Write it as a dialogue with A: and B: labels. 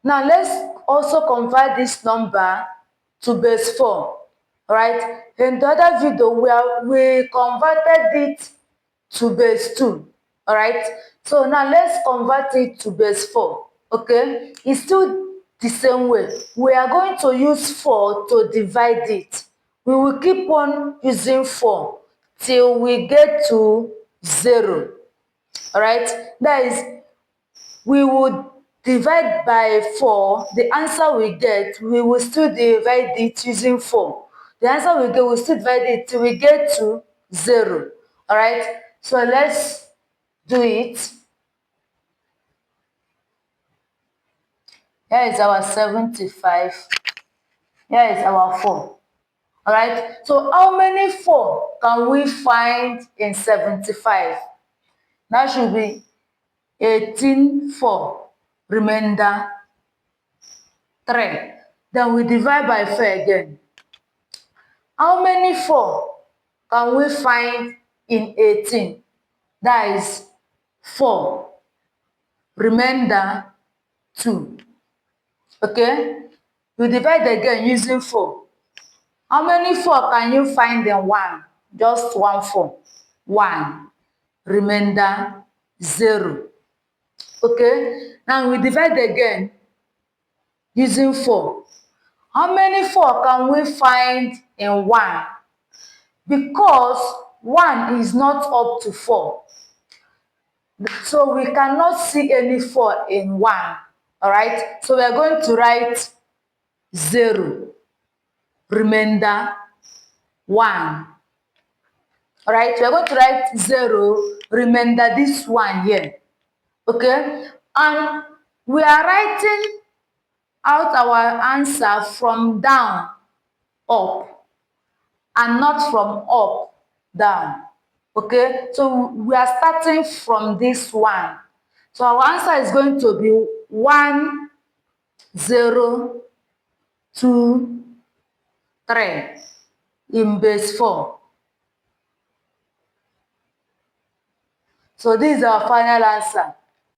A: Now let's also convert this number to base 4. Alright, in the other video we converted it to base 2. Alright, so now let's convert it to base 4. Okay, it's still the same way. We are going to use 4 to divide it. We will keep on using 4 till we get to 0. Alright, that is, we would divide by 4, the answer we get, we will still divide it using 4. The answer we get, we'll still divide it till we get to 0. Alright, so let's do it. Here is our 75. Here is our 4. Alright, so how many 4 can we find in 75? That should be 18 4, remainder 3. Then we divide by 4 again. How many 4 can we find in 18? That is 4, remainder 2. Okay? We divide again using 4. How many 4 can you find in 1? Just 1 4. 1, remainder 0. Okay? Now we divide again using 4. How many 4 can we find in 1? Because 1 is not up to 4. So we cannot see any 4 in 1. Alright? So we are going to write 0, remainder 1. Alright? We are going to write 0, remainder this one here. Okay? And we are writing out our answer from down up and not from up down. Okay, so we are starting from this one. So our answer is going to be 1 0 2 3 in base 4. So this is our final answer.